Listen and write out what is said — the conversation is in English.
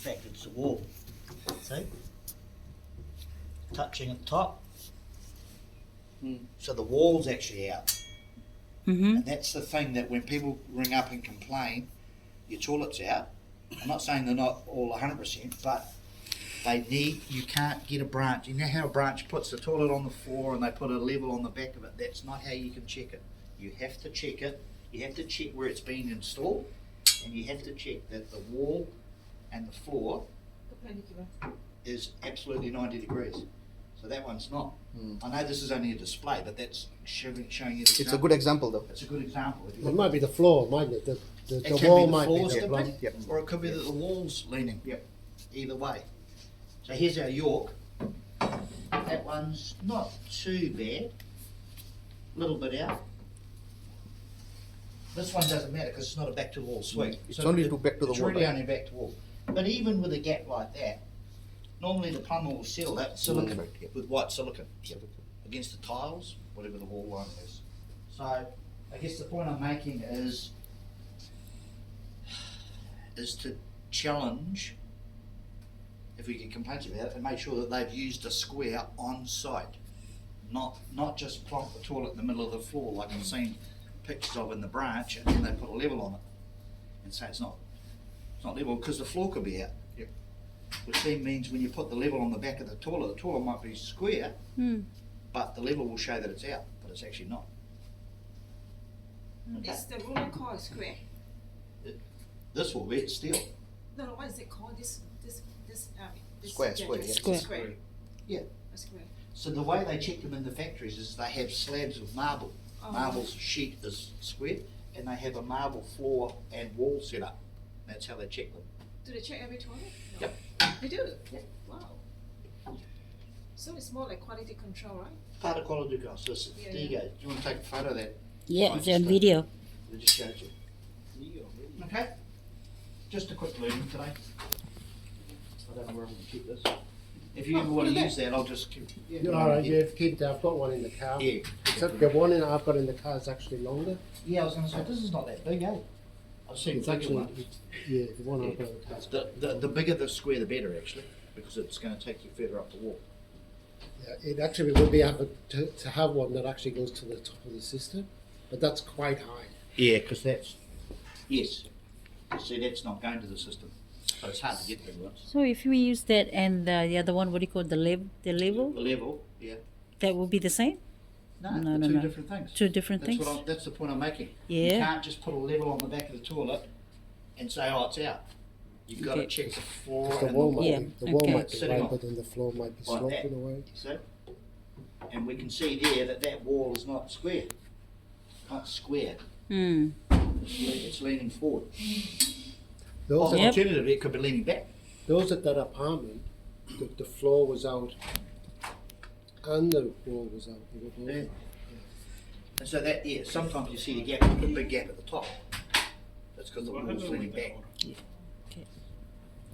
fact it's the wall. See? Touching at the top. So the wall's actually out. And that's the thing that when people ring up and complain, your toilet's out. I'm not saying they're not all 100%, but you can't get a branch. You know how a branch puts the toilet on the floor and they put a level on the back of it? That's not how you can check it. You have to check it. You have to check where it's been installed, and you have to check that the wall and the floor is absolutely 90 degrees. So that one's not. I know this is only a display, but that's showing you the It's a example. good example though. It's a good example. If you It look- might be the floor, mightn't it? The it can wall be the might floor be the slipping, problem. Yep. or it could be that the wall's leaning. Yep. Either way. So here's our York. That one's not too bad. A little bit out. This one doesn't matter because it's not a back to the wall suite. It's only to back to the it's wall, really right? only back to wall. But even with a gap like that, normally the plumber will seal that silicone Right, yep. with white silicone against the tiles, whatever the wall line is. So I guess the point I'm making is to challenge, if we get complaints about it, and make sure that they've used a square on site, not just plonk the toilet in the middle of the floor like I've seen pictures of in the branch, and then they put a level on it and say it's not level because the floor could be out. Yep. Which then means when you put the level on the back of the toilet might be square, but the level will show that it's out, but it's actually not. Okay. Is the roller called square? This will be it's steel. No, what is it called? This Square, yeah. Square. Yeah. A square. So the way they check them in the factories is they have slabs of marble. Oh. Marble sheet is square, and they have a marble floor and wall set up. That's how they check them. Do they check every toilet? No. Yep. They do? Yeah. Wow. So it's more like quality control, right? Part of quality control. So there you go. Do you want to take a photo of that? Yeah, Right, it's on just video. I just showed you. Okay. Just a quick learning today. I don't know where I'm going to keep this. If you ever want to use that, I'll just keep. All right, yeah, keep that. I've got one in the car. Yeah. Except the one I've got in the car is actually longer. Yeah, I was going to say this is not that big, eh? I've seen It's bigger actually, ones. yeah, the one I've got in the car. is The bigger the square, the better actually, because it's going to take you further up the wall. Yeah, it actually would be able to have one that actually goes to the top of the system, but that's quite high. Yeah, because that's yes. See, that's not going to the system, so it's hard to get big ones. So if we use that and the other one, what do you call the level? The level, yeah. That will be the same. No, No, they're no, two no. different things. Two different That's things. that's the point I'm making. You Yeah. can't just put a level on the back of the toilet and say, oh, it's out. You've got to Okay. check the floor The and wall the might Yeah, be, the wall okay. might be Sitting on. right, but then the floor might be Like sloping that. away. See? And we can see there that wall is not square. Not square. Hmm. It's leaning forward. Those, Yep. Alternatively, it could be leaning back. those at that apartment, the floor was out and the wall was out. They were both Yeah. out. And so that, yeah, sometimes you see a gap, a big gap at the top. That's because the wall's leaning back. Okay.